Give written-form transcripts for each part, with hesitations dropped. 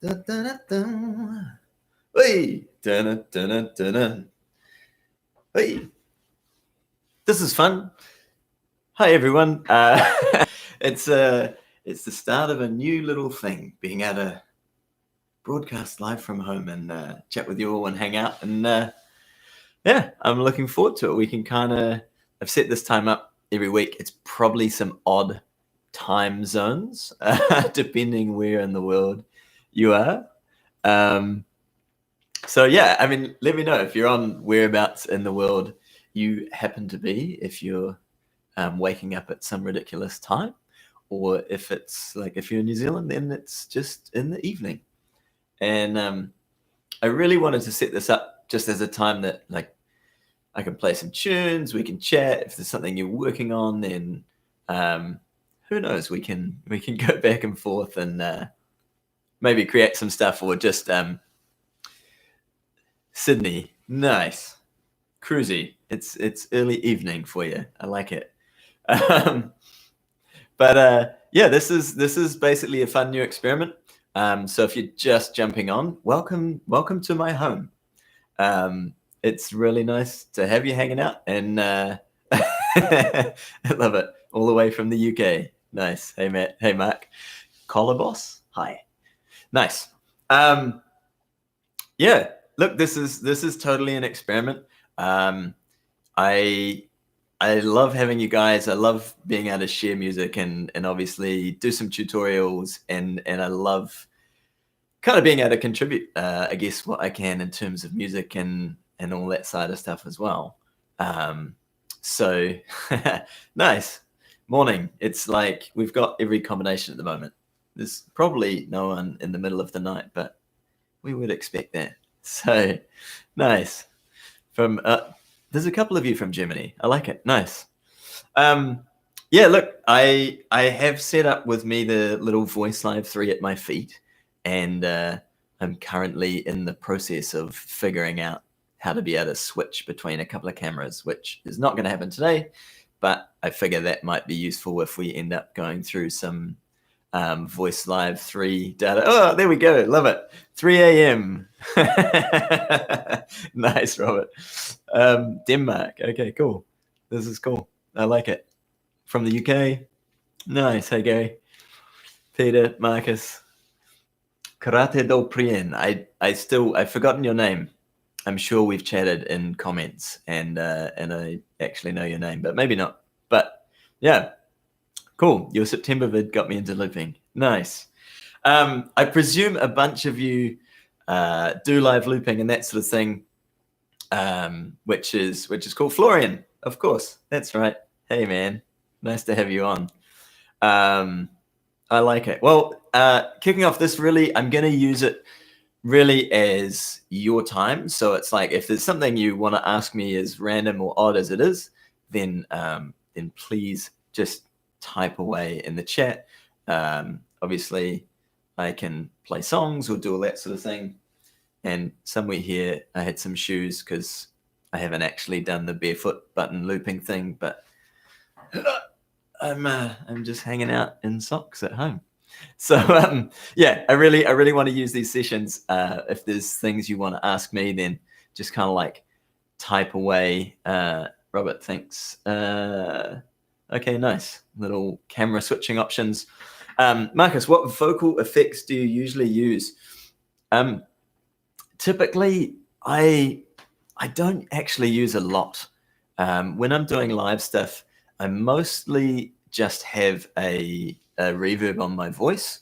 Da, da, da, da. Hey, da, da, da, da, da. Hey, this is fun. Hi everyone. It's the start of a new little thing, being able to broadcast live from home and chat with you all and hang out. And yeah, I'm looking forward to it. We can I've set this time up every week. It's probably some odd time zones, depending where in the world you are. So yeah, I mean, let me know if you're on whereabouts in the world you happen to be, if you're waking up at some ridiculous time, or if it's like, if you're in New Zealand, then it's just in the evening. And I really wanted to set this up just as a time that like I can play some tunes, we can chat. If there's something you're working on, then who knows, we can go back and forth and maybe create some stuff, or just Sydney, nice, cruisy. It's early evening for you. I like it. But yeah, this is basically a fun new experiment. So if you're just jumping on, welcome to my home. It's really nice to have you hanging out, and I love it. All the way from the UK. Nice. Hey Matt. Hey Mark. Collar boss. Hi. Nice. Yeah. Look, this is totally an experiment. I love having you guys. I love being able to share music and obviously do some tutorials, and I love kind of being able to contribute, I guess, what I can in terms of music and all that side of stuff as well. So nice morning. It's like we've got every combination at the moment. There's probably no one in the middle of the night, but we would expect that. So nice. From there's a couple of you from Germany. I like it. Nice. Yeah, look, I have set up with me the little VoiceLive 3 at my feet, and I'm currently in the process of figuring out how to be able to switch between a couple of cameras, which is not going to happen today, but I figure that might be useful if we end up going through some VoiceLive 3 data. Oh, there we go. Love it. 3 a.m. Nice, Robert. Denmark. Okay, cool. This is cool. I like it. From the UK. Nice. Hey, Gary. Peter, Marcus. Karate do Prien. I've forgotten your name. I'm sure we've chatted in comments, and I actually know your name, but maybe not. But yeah. Cool. Your September vid got me into looping. Nice. I presume a bunch of you do live looping and that sort of thing, which is cool. Florian, of course. That's right. Hey, man. Nice to have you on. I like it. Well, kicking off this, really, I'm going to use it really as your time. So it's like, if there's something you want to ask me as random or odd as it is, then please just type away in the chat. Obviously, I can play songs or do all that sort of thing. And somewhere here, I had some shoes because I haven't actually done the barefoot button looping thing, but I'm just hanging out in socks at home. So yeah, I really want to use these sessions. If there's things you want to ask me, then just kind of like type away. Robert, thanks. Okay, nice. Little camera switching options. Marcus, what vocal effects do you usually use? Typically, I don't actually use a lot. When I'm doing live stuff, I mostly just have a reverb on my voice.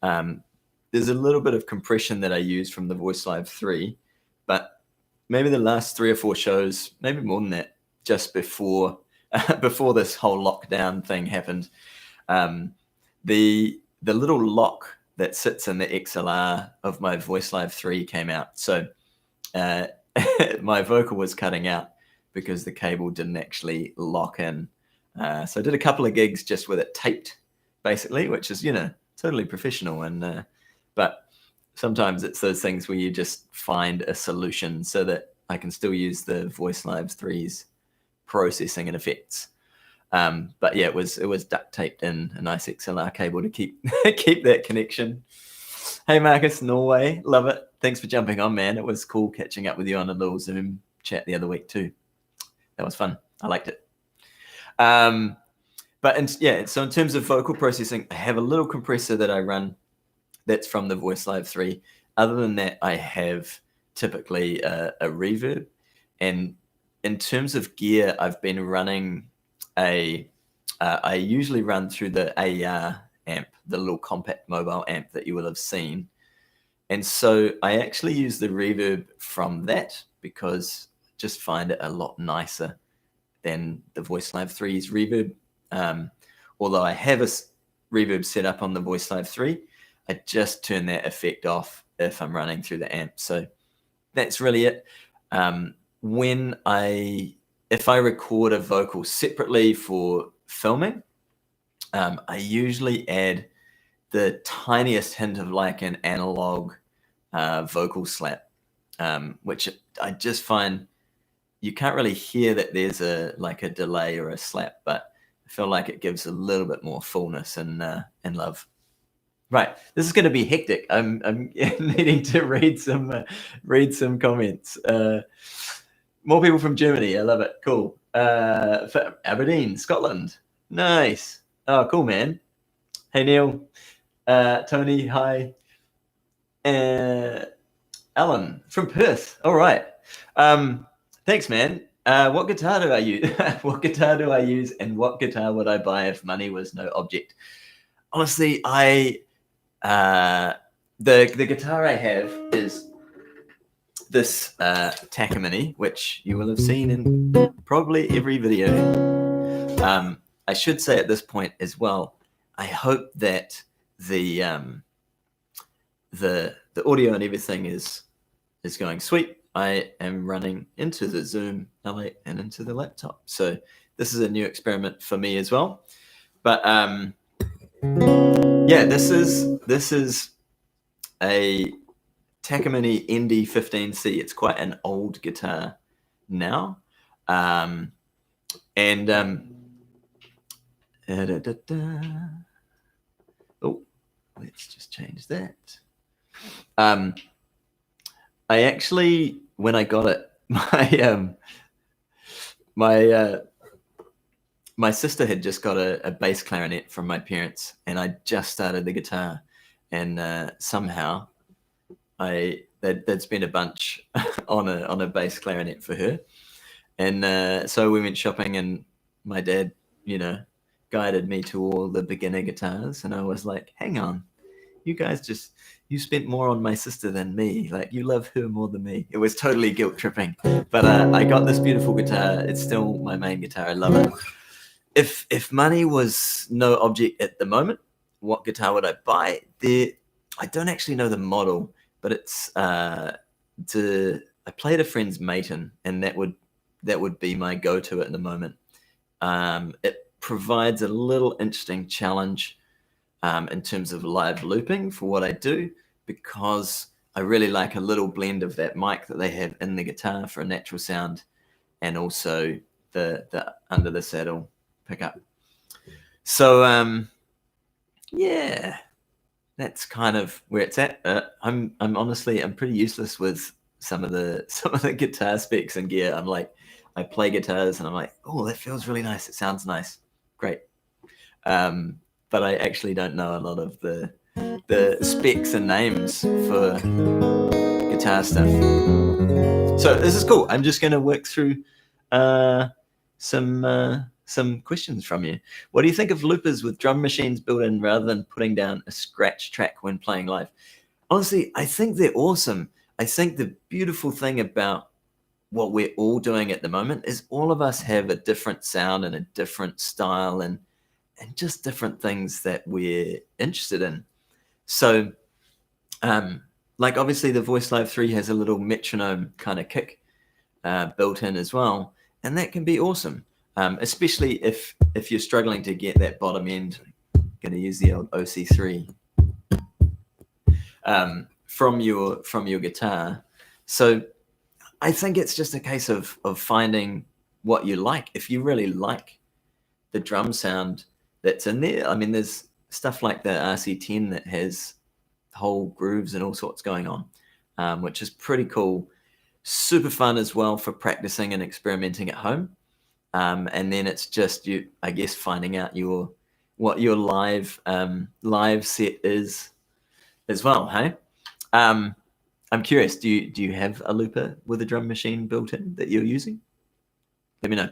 There's a little bit of compression that I use from the VoiceLive 3, but maybe the last 3 or 4 shows, maybe more than that, just before this whole lockdown thing happened, the little lock that sits in the XLR of my VoiceLive 3 came out. So my vocal was cutting out because the cable didn't actually lock in. So I did a couple of gigs just with it taped, basically, which is, totally professional. And but sometimes it's those things where you just find a solution so that I can still use the VoiceLive 3's processing and effects. But yeah, it was duct taped in a nice XLR cable to keep keep that connection. Hey, Marcus, Norway. Love it. Thanks for jumping on, man. It was cool catching up with you on a little Zoom chat the other week too. That was fun. I liked it. So in terms of vocal processing, I have a little compressor that I run that's from the VoiceLive 3. Other than that, I have typically a reverb. And in terms of gear, I've been running I usually run through the AER amp, the little compact mobile amp that you will have seen. And so I actually use the reverb from that because I just find it a lot nicer than the VoiceLive 3's reverb. Although I have a reverb set up on the VoiceLive 3, I just turn that effect off if I'm running through the amp. So that's really it. If I record a vocal separately for filming, I usually add the tiniest hint of like an analog vocal slap, which I just find you can't really hear that there's a delay or a slap, but I feel like it gives a little bit more fullness and love. Right, this is going to be hectic. I'm needing to read some comments. More people from Germany. I love it. Cool. For Aberdeen, Scotland. Nice. Oh, cool, man. Hey, Neil. Tony, hi. Alan from Perth. All right. Thanks, man. What guitar do I use? What guitar do I use, and what guitar would I buy if money was no object? Honestly, the guitar I have is this Takamine, which you will have seen in probably every video. I should say at this point as well, I hope that the audio and everything is going sweet. I am running into the Zoom L8 and into the laptop, so this is a new experiment for me as well. But yeah, this is a Takamine ND15C. It's quite an old guitar now, oh, let's just change that. I actually, when I got it, my sister had just got a bass clarinet from my parents, and I just started the guitar, and somehow they'd spent a bunch on a bass clarinet for her, and so we went shopping, and my dad, guided me to all the beginner guitars, and I was like, hang on, you guys you spent more on my sister than me. Like, you love her more than me. It was totally guilt tripping, but I got this beautiful guitar. It's still my main guitar. I love it. If money was no object at the moment, what guitar would I buy? I don't actually know the model, but it's I played a friend's Maton, and that would be my go-to at the moment. It provides a little interesting challenge in terms of live looping for what I do, because I really like a little blend of that mic that they have in the guitar for a natural sound, and also the under the saddle pickup. So yeah, that's kind of where it's at. I'm honestly pretty useless with some of the guitar specs and gear. I'm like, I play guitars and I'm like, oh, that feels really nice. It sounds nice. Great. But I actually don't know a lot of the specs and names for guitar stuff. So this is cool. I'm just going to work through some questions from you. What do you think of loopers with drum machines built in rather than putting down a scratch track when playing live? Honestly, I think they're awesome. I think the beautiful thing about what we're all doing at the moment is all of us have a different sound and a different style and just different things that we're interested in. So, like obviously the VoiceLive 3 has a little metronome kind of kick built in as well, and that can be awesome, especially if you're struggling to get that bottom end. I'm going to use the old OC3 from your guitar. So I think it's just a case of finding what you like. If you really like the drum sound that's in there, I mean, there's stuff like the RC10 that has whole grooves and all sorts going on, which is pretty cool. Super fun as well for practicing and experimenting at home. And then it's just you, I guess, finding out what your live set is as well. Hey, I'm curious. Do you have a looper with a drum machine built in that you're using? Let me know.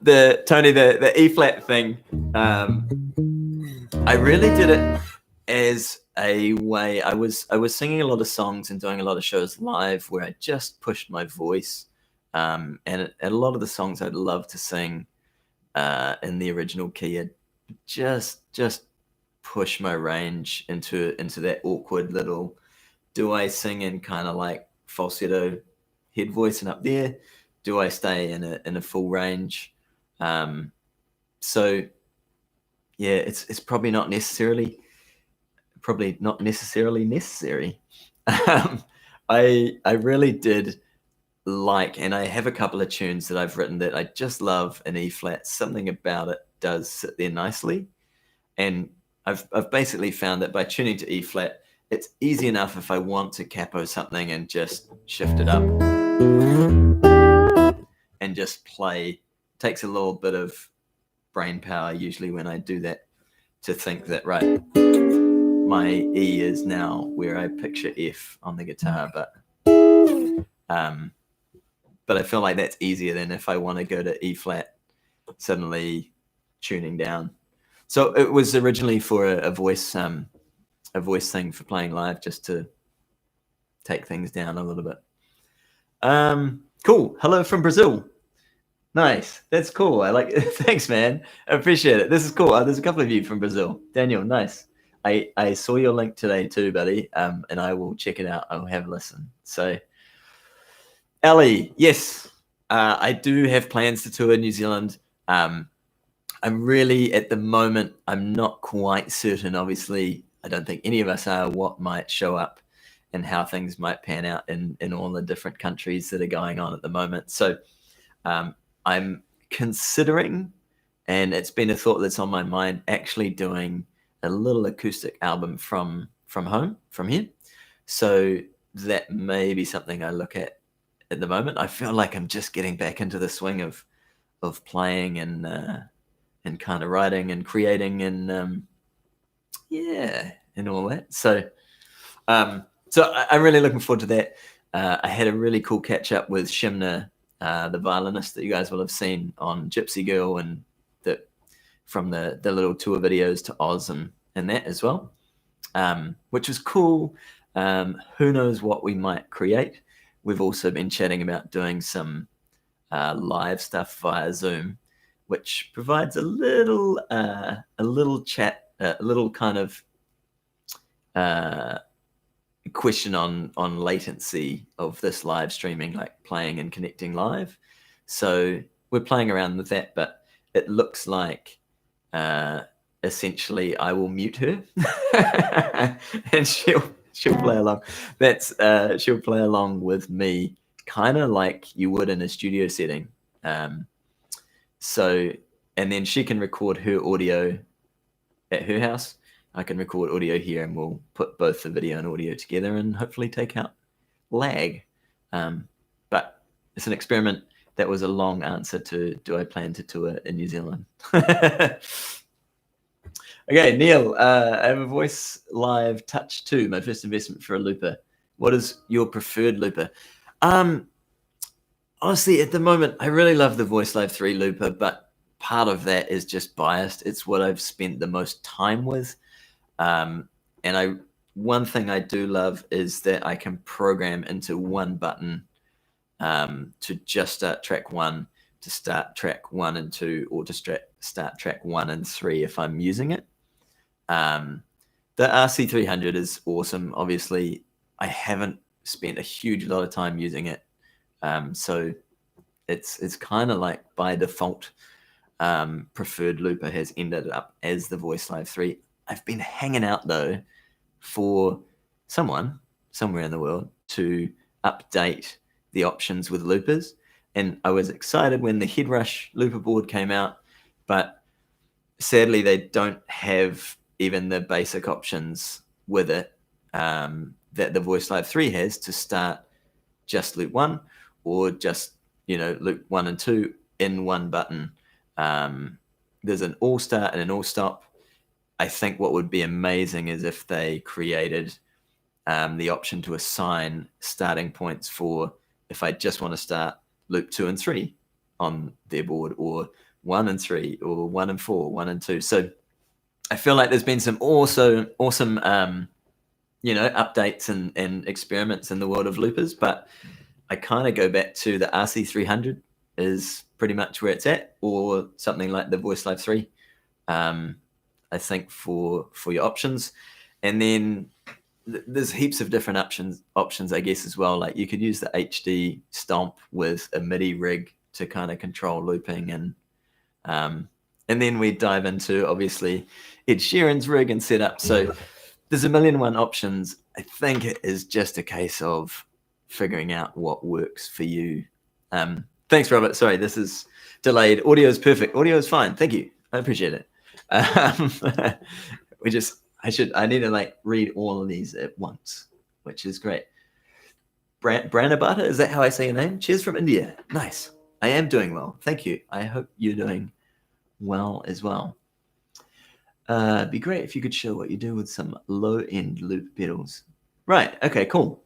The E flat thing. I really did it as a way. I was singing a lot of songs and doing a lot of shows live where I just pushed my voice. And a lot of the songs I'd love to sing in the original key, I'd just push my range into that awkward little. Do I sing in kind of like falsetto head voice and up there? Do I stay in a full range? So yeah, it's probably not necessarily necessary. I really did like, and I have a couple of tunes that I've written that I just love in E flat. Something about it does sit there nicely, and I've basically found that by tuning to E flat, it's easy enough if I want to capo something and just shift it up and just play. It takes a little bit of brain power usually when I do that, to think that, right, my E is now where I picture F on the guitar, but I feel like that's easier than if I want to go to E flat, suddenly tuning down. So it was originally for a voice thing for playing live, just to take things down a little bit. Cool. Hello from Brazil. Nice. That's cool. I like it. Thanks, man. I appreciate it. This is cool. There's a couple of you from Brazil. Daniel, nice. I saw your link today too, buddy. And I will check it out. I'll have a listen. So Ellie, yes, I do have plans to tour New Zealand. I'm really, at the moment, I'm not quite certain. Obviously, I don't think any of us are, what might show up and how things might pan out in all the different countries that are going on at the moment. So I'm considering, and it's been a thought that's on my mind, actually doing a little acoustic album from home, from here. So that may be something I look at the moment. I feel like I'm just getting back into the swing of playing and kind of writing and creating and and all that. So I'm really looking forward to that. I had a really cool catch up with Shimna, the violinist that you guys will have seen on Gypsy Girl and from the little tour videos to Oz and that as well, which was cool. Who knows what we might create. We've also been chatting about doing some live stuff via Zoom, which provides a little chat, a little kind of question on latency of this live streaming, like playing and connecting live. So we're playing around with that, but it looks like essentially I will mute her and she'll play along. That's she'll play along with me, kind of like you would in a studio setting. So, and then she can record her audio at her house. I can record audio here, and we'll put both the video and audio together and hopefully take out lag. But it's an experiment. That was a long answer to, do I plan to tour in New Zealand? Okay, Neil, I have a VoiceLive Touch 2, my first investment for a looper. What is your preferred looper? Honestly, at the moment, I really love the VoiceLive 3 looper, but part of that is just biased. It's what I've spent the most time with. And one thing I do love is that I can program into one button to just start track 1, to start track 1 and 2, or to start track 1 and 3 if I'm using it. The RC300 is awesome. Obviously, I haven't spent a huge lot of time using it. So it's kind of like by default, preferred looper has ended up as the VoiceLive 3. I've been hanging out though for someone somewhere in the world to update the options with loopers. And I was excited when the Headrush looper board came out, but sadly they don't have even the basic options with it that the VoiceLive 3 has to start just loop 1 or just, loop 1 and 2 in one button. There's an all start and an all stop. I think what would be amazing is if they created the option to assign starting points for if I just want to start loop 2 and 3 on their board, or 1 and 3, or 1 and 4, 1 and 2. So I feel like there's been some awesome updates and experiments in the world of loopers, but I kind of go back to the RC300 is pretty much where it's at, or something like the VoiceLive 3. I think for your options, and then there's heaps of different options, I guess, as well. Like you could use the HD stomp with a MIDI rig to kind of control looping, and then we dive into obviously Ed Sheeran's rig and setup. So there's a million and one options. I think it is just a case of figuring out what works for you. Thanks, Robert. Sorry, this is delayed. Audio is perfect. Audio is fine. Thank you. I appreciate it. I need to read all of these at once, which is great. Branabata, is that how I say your name? Cheers from India. Nice. I am doing well. Thank you. I hope you're doing well as well. It'd be great if you could show what you do with some low-end loop pedals. Right. Okay, cool.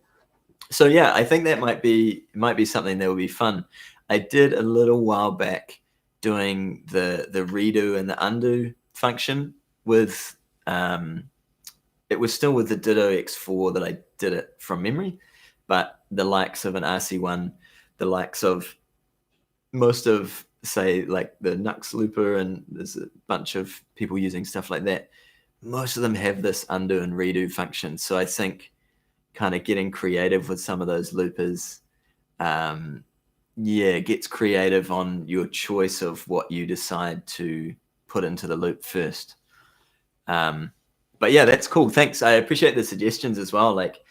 So yeah, I think that might be something that would be fun. I did a little while back doing the redo and the undo function with it was still with the Ditto X4 that I did it from memory, but the likes of an RC1, the likes of most of, say, like the Nux Looper, and there's a bunch of people using stuff like that, most of them have this undo and redo function. So I think kind of getting creative with some of those loopers, gets creative on your choice of what you decide to put into the loop first. But yeah, that's cool. Thanks. I appreciate the suggestions as well. Like,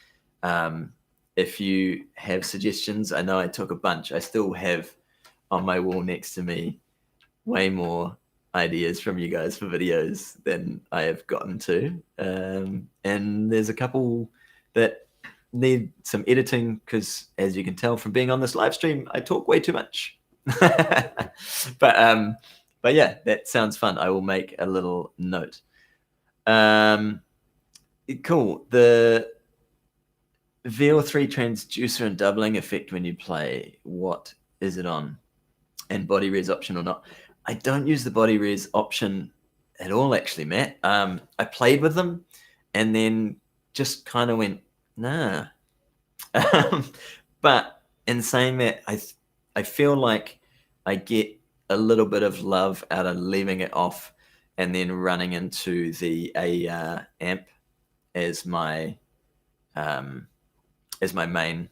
if you have suggestions, I know I took a bunch. I still have on my wall next to me way more ideas from you guys for videos than I have gotten to. And there's a couple that need some editing because, as you can tell from being on this live stream, I talk way too much. But yeah, that sounds fun. I will make a little note. Cool. The VL3 transducer and doubling effect when you play, what is it on? And body res option or not? I don't use the body res option at all, actually, Matt. I played with them and then just kind of went, nah. But in saying that, I feel like I get a little bit of love out of leaving it off and then running into the AER amp as my main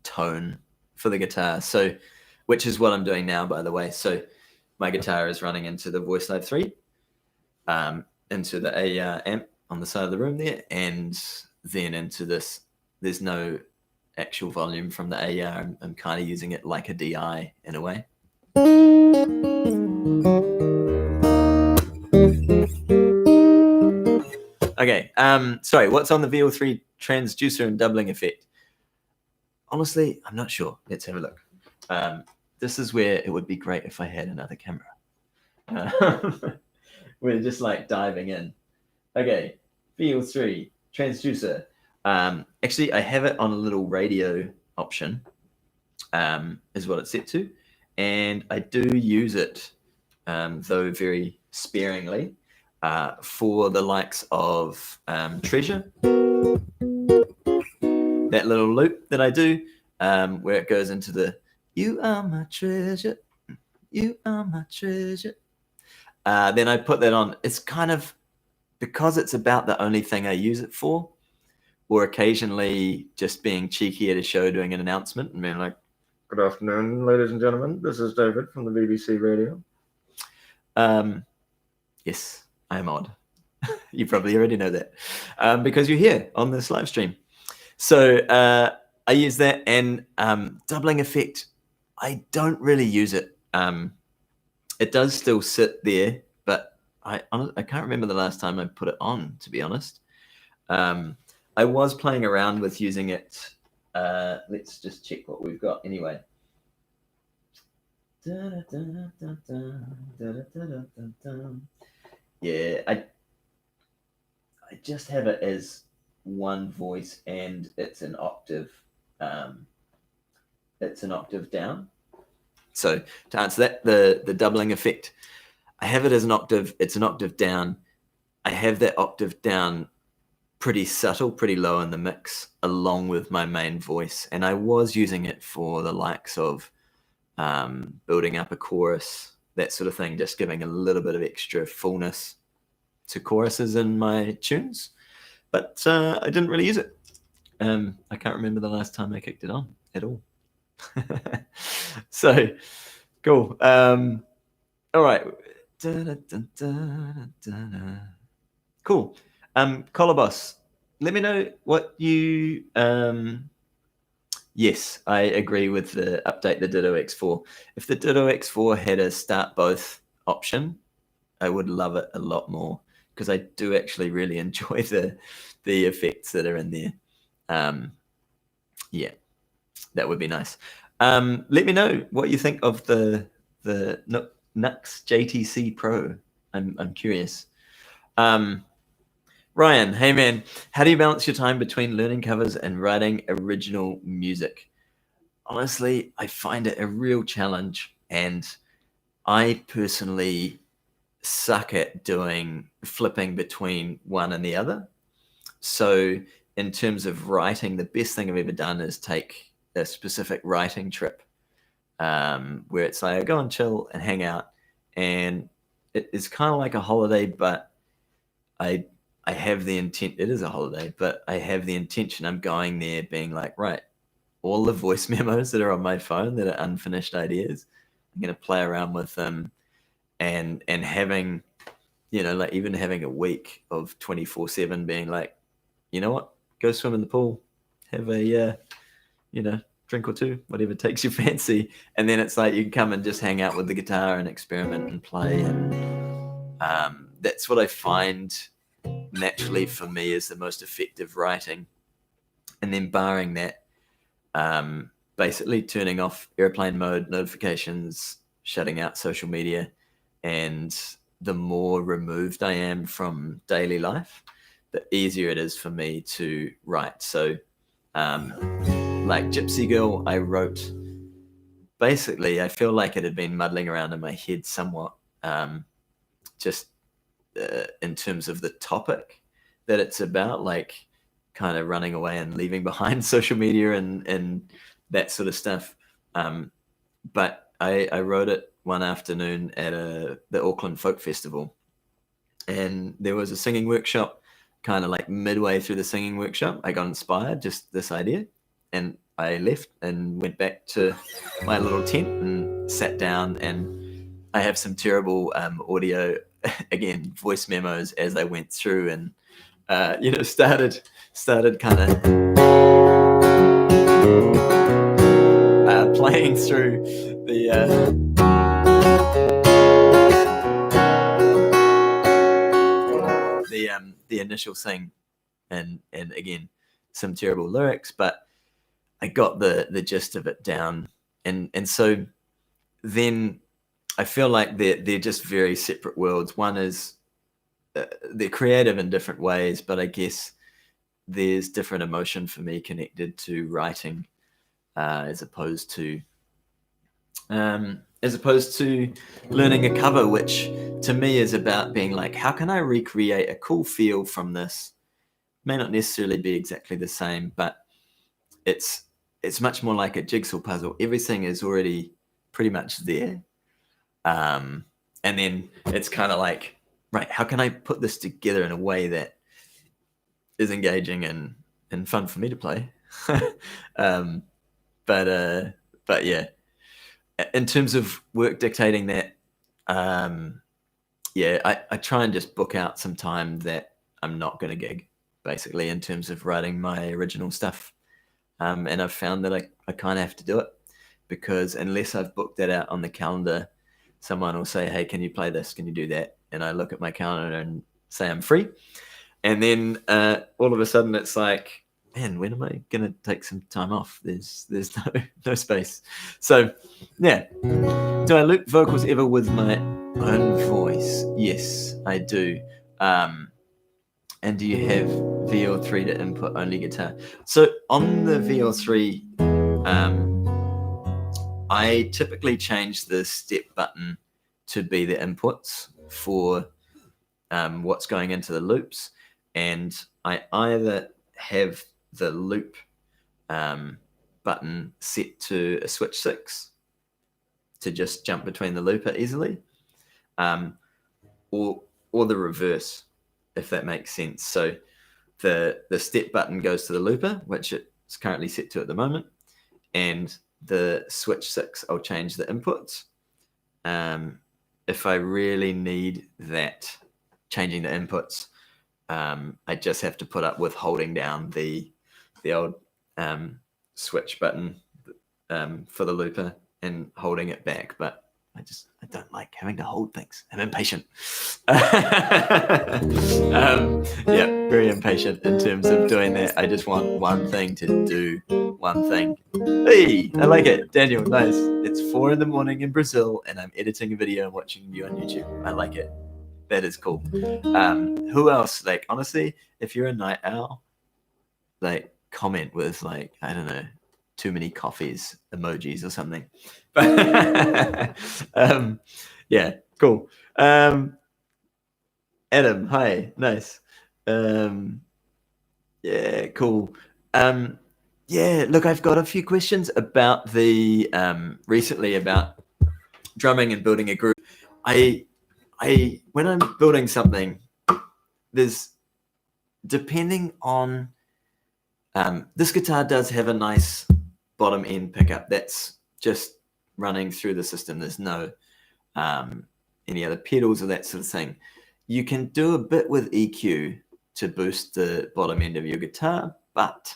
tone for the guitar. So, which is what I'm doing now, by the way. So my guitar is running into the VoiceLive 3, into the AER amp on the side of the room there, and then into this. There's no actual volume from the AER. I'm kind of using it like a DI in a way. Okay, sorry, what's on the VL3 transducer and doubling effect? Honestly, I'm not sure. Let's have a look. This is where it would be great if I had another camera. We're just like diving in. Okay, VL3 transducer. Actually, I have it on a little radio option, is what it's set to. And I do use it, though very sparingly, for the likes of Treasure. That little loop that I do, where it goes into the, you are my treasure, you are my treasure. Then I put that on. It's kind of, because it's about the only thing I use it for, or occasionally just being cheeky at a show doing an announcement and being like, good afternoon, ladies and gentlemen. This is David from the BBC Radio. Yes, I am odd. You probably already know that because you're here on this live stream. So I use that, and doubling effect, I don't really use it. It does still sit there, but I can't remember the last time I put it on, to be honest. I was playing around with using it. Let's just check what we've got anyway. Yeah, I just have it as one voice, and it's an octave. It's an octave down. So to answer that, the doubling effect, I have it as an octave. It's an octave down. I have that octave down pretty subtle, pretty low in the mix, along with my main voice. And I was using it for the likes of building up a chorus, that sort of thing, just giving a little bit of extra fullness to choruses in my tunes. But I didn't really use it. I can't remember the last time I kicked it on at all. So cool. All right. Cool. Colobos, let me know what you yes, I agree with the update the Ditto X4. If the Ditto X4 had a start both option, I would love it a lot more, because I do actually really enjoy the effects that are in there. Yeah, that would be nice. Let me know what you think of the Nux JTC Pro. I'm curious. Ryan, hey man, how do you balance your time between learning covers and writing original music? Honestly, I find it a real challenge, and I personally suck at flipping between one and the other. So in terms of writing, the best thing I've ever done is take a specific writing trip, where it's like I go and chill and hang out, and it's kind of like a holiday, but I have the intent. It is a holiday, but I have the intention. I'm going there being like, right, all the voice memos that are on my phone that are unfinished ideas, I'm going to play around with them, and having, like even having a week of 24/7 being like, you know what, go swim in the pool, have a drink or two, whatever takes your fancy, and then it's like you can come and just hang out with the guitar and experiment and play, and that's what I find naturally for me is the most effective writing. And then barring that, basically turning off airplane mode, notifications, shutting out social media, and the more removed I am from daily life, the easier it is for me to write. So like Gypsy Girl, I wrote, basically I feel like it had been muddling around in my head somewhat, just in terms of the topic that it's about, like kind of running away and leaving behind social media and that sort of stuff. But I wrote it one afternoon at the Auckland Folk Festival, and there was a singing workshop. Kind of like midway through the singing workshop, I got inspired, just this idea, and I left and went back to my little tent and sat down, and I have some terrible audio, again, voice memos as I went through, and started kind of playing through the initial thing, and again, some terrible lyrics, but I got the gist of it down, and so then I feel like they're just very separate worlds. One is they're creative in different ways, but I guess there's different emotion for me connected to writing, as opposed to learning a cover, which to me is about being like, how can I recreate a cool feel from this? May not necessarily be exactly the same, but it's much more like a jigsaw puzzle. Everything is already pretty much there. And then it's kind of like, right, how can I put this together in a way that is engaging and fun for me to play? But yeah, in terms of work dictating that, I try and just book out some time that I'm not going to gig, basically, in terms of writing my original stuff. And I've found that I kind of have to do it, because unless I've booked that out on the calendar, someone will say, hey, can you play this? Can you do that? And I look at my calendar and say I'm free. And then all of a sudden it's like, man, when am I going to take some time off? There's no space. So yeah. Do I loop vocals ever with my own voice? Yes, I do. And do you have VL3 to input only guitar? So on the VL3, I typically change the step button to be the inputs for what's going into the loops. And I either have the loop button set to a switch 6 to just jump between the looper easily, or the reverse, if that makes sense. So the step button goes to the looper, which it's currently set to at the moment, and the switch 6, I'll change the inputs. If I really need that, changing the inputs, I just have to put up with holding down the old switch button for the looper and holding it back. But I don't like having to hold things. I'm impatient. Yeah, very impatient in terms of doing that. I just want one thing to do one thing. Hey, I like it. Daniel, nice. It's 4 a.m. in Brazil and I'm editing a video and watching you on YouTube. I like it. That is cool. Who else? Like, honestly, if you're a night owl, like, comment with, like, I don't know, too many coffees emojis or something. But yeah, cool. Adam, hi, nice. Yeah, cool. Yeah, look, I've got a few questions about the recently about drumming and building a group. When I'm building something, there's, depending on this guitar does have a nice bottom end pickup that's just running through the system. There's no any other pedals or that sort of thing. You can do a bit with EQ to boost the bottom end of your guitar, but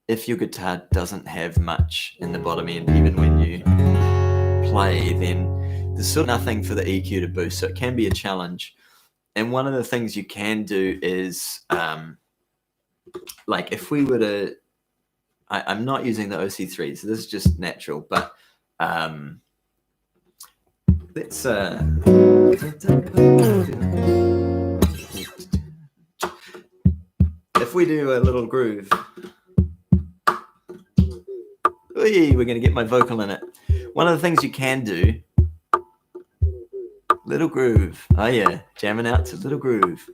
if your guitar doesn't have much in the bottom end, even when you play, then there's sort of nothing for the EQ to boost, so it can be a challenge. And one of the things you can do is like if we were to, I'm not using the OC3, so this is just natural, but let's if we do a little groove, we're going to get my vocal in it. One of the things you can do, little groove, oh yeah, jamming out to little groove,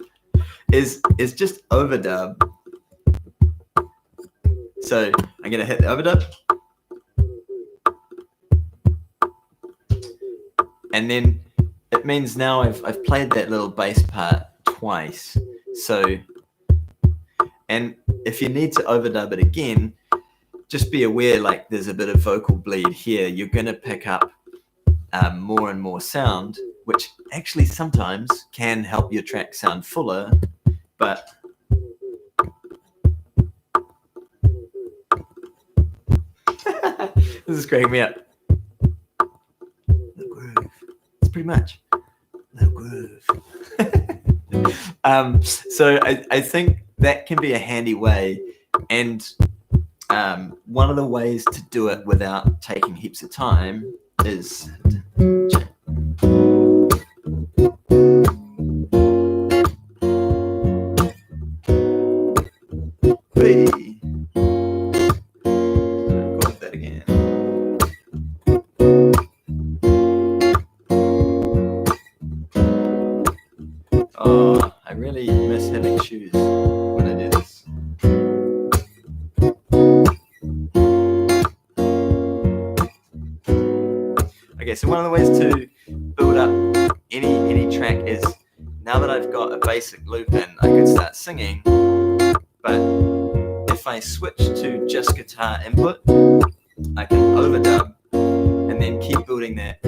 is just overdub. So I'm going to hit the overdub. And then it means now I've played that little bass part twice. So, and if you need to overdub it again, just be aware, like there's a bit of vocal bleed here. You're going to pick up more and more sound, which actually sometimes can help your track sound fuller, but this is cracking me up. Little groove. It's pretty much little groove. So I think that can be a handy way, and one of the ways to do it without taking heaps of time is oh, I really miss having shoes when I do this. Okay, so one of the ways to build up any track is, now that I've got a basic loop in, I could start singing, but if I switch to just guitar input, I can overdub and then keep building that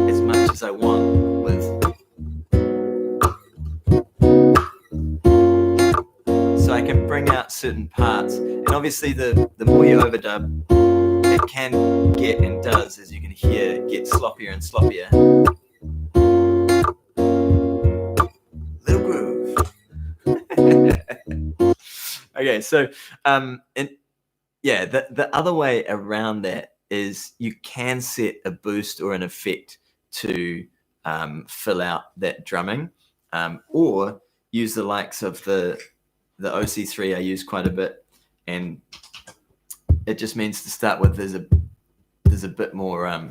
as much as I want with. So I can bring out certain parts, and obviously the more you overdub, it can get, and does, as you can hear, get sloppier and sloppier. Little groove. Okay, so and yeah, the other way around that is you can set a boost or an effect to fill out that drumming, or use the likes of the OC3 I use quite a bit, and it just means to start with there's a bit more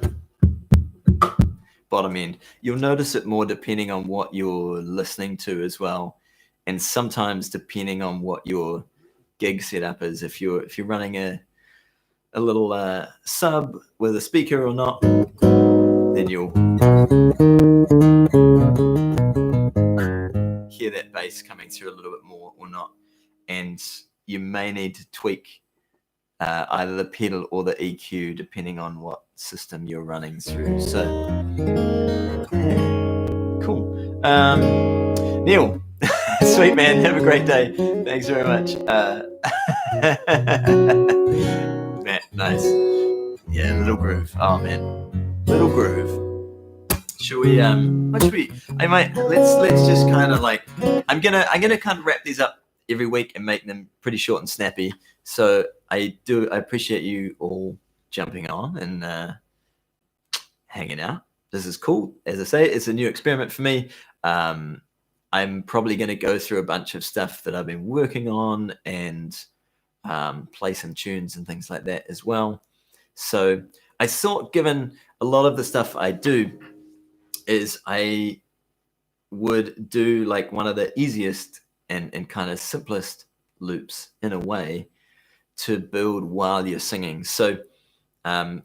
bottom end. You'll notice it more depending on what you're listening to as well, and sometimes depending on what your gig setup is. If you're running a little sub with a speaker or not, then you'll hear that bass coming through a little bit more or not, and you may need to tweak either the pedal or the EQ depending on what system you're running through. So cool. Neil, sweet man, have a great day. Thanks very much. Man, nice. Yeah, little groove. Oh man, little groove. Should we what should we, let's just kind of like, I'm gonna kind of wrap these up every week and make them pretty short and snappy. So I appreciate you all jumping on and hanging out. This is cool. As I say, it's a new experiment for me. I'm probably going to go through a bunch of stuff that I've been working on and play some tunes and things like that as well. So I thought, given a lot of the stuff I do is I would do like one of the easiest and kind of simplest loops in a way to build while you're singing. So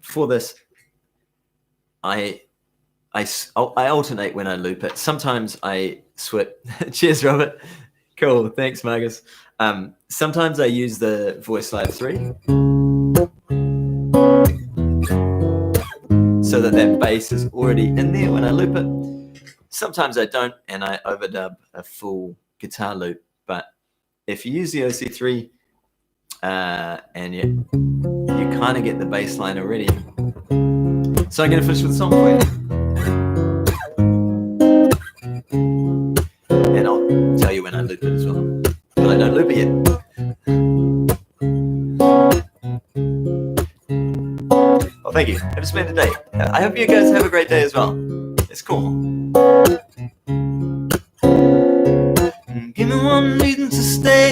for this, I alternate when I loop it. Sometimes I switch. Cheers, Robert. Cool. Thanks, Marcus. Sometimes I use the VoiceLive 3 so that bass is already in there when I loop it. Sometimes I don't, and I overdub a full guitar loop. But if you use the OC3 and you kind of get the bass line already. So I'm going to finish with a song for you. And I'll tell you when I loop it as well. But I don't loop it yet. Well, thank you. Have a splendid day. I hope you guys have a great day as well. It's cool. Give me one reason to stay,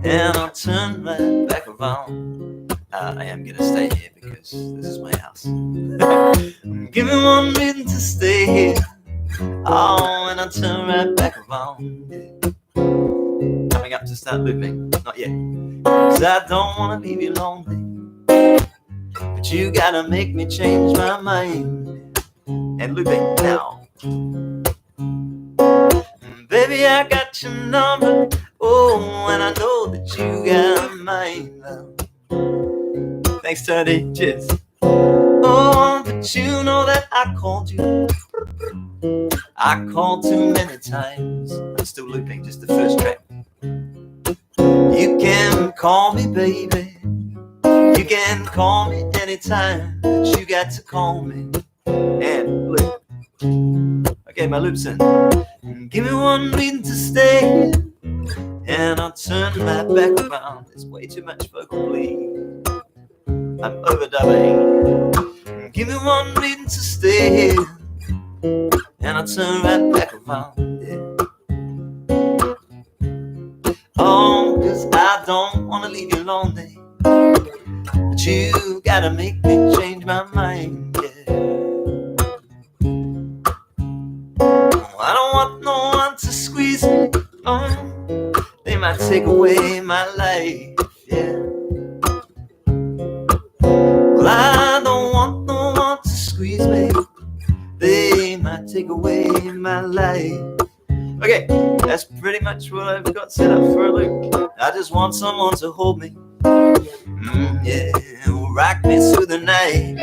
and I'll turn right back around. I am gonna stay here because this is my house. Give me one reason to stay here, oh, and I'll turn right back around. Coming up to start looping, not yet, 'cause I don't wanna leave you lonely, but you gotta make me change my mind. And looping now. Baby, I got your number, oh, and I know that you got mine. Thanks, Tony. Cheers. Oh, but you know that I called you. I called too many times. I'm still looping just the first track. You can call me, baby. You can call me anytime, but you got to call me. And loop. Okay, my loop's in. Give me one reason to stay, and I'll turn my back around. There's way too much vocal bleed. I'm overdubbing. Give me one reason to stay, and I'll turn right back around. Yeah. Oh, 'cause I don't wanna leave you lonely, but you gotta make me change my mind. Yeah. I don't want no one to squeeze me. They might take away my life. Yeah. Well, I don't want no one to squeeze me. They might take away my life. Okay, that's pretty much what I've got set up for a loop. I just want someone to hold me. Yeah, rock me through the night.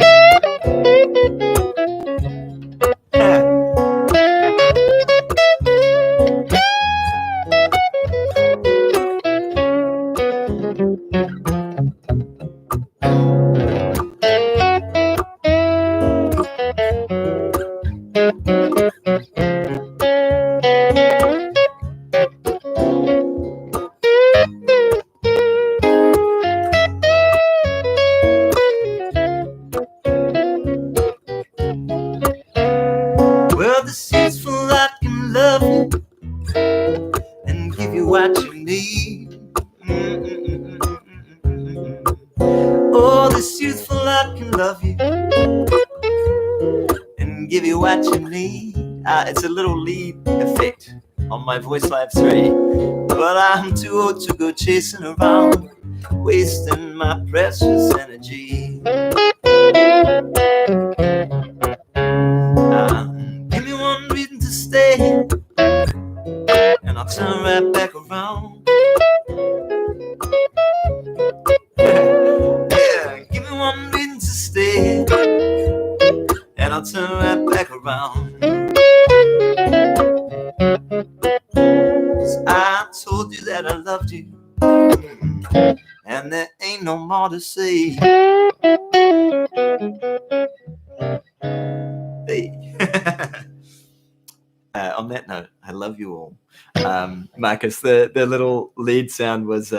you what you need. Oh, this youthful love can love you and give you what you need. It's a little lead effect on my VoiceLive 3, but I'm too old to go chasing around, wasting my precious energy. Give me one reason to stay, and I'll turn right back around. Yeah, give me one reason to stay, and I'll turn right back around. 'Cause I told you that I loved you, and there ain't no more to say. Hey. On that note, I love you all. Marcus, the little lead sound was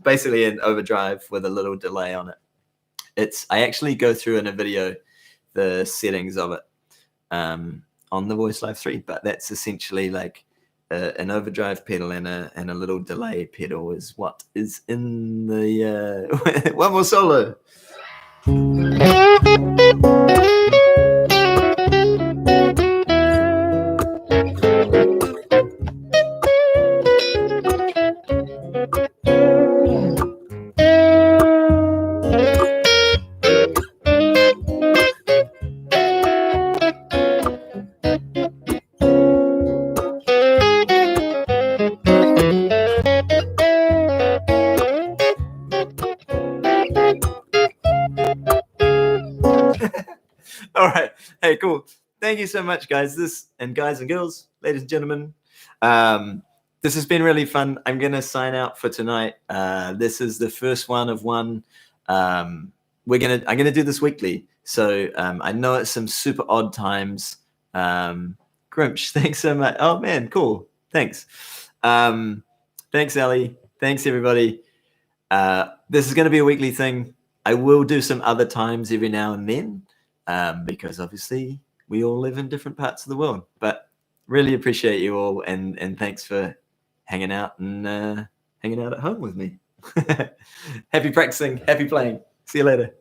basically an overdrive with a little delay on it. I actually go through in a video the settings of it on the VoiceLive 3, but that's essentially like an overdrive pedal and a little delay pedal is what is in the one more solo. All right. Hey, cool. Thank you so much, guys. Guys and girls, ladies and gentlemen. This has been really fun. I'm going to sign out for tonight. This is the first one of one. I'm going to do this weekly. So I know it's some super odd times. Grimsh, thanks so much. Oh, man, cool. Thanks. Thanks, Ellie. Thanks, everybody. This is going to be a weekly thing. I will do some other times every now and then. Because obviously we all live in different parts of the world, but really appreciate you all, and thanks for hanging out and hanging out at home with me. Happy practicing, happy playing. See you later.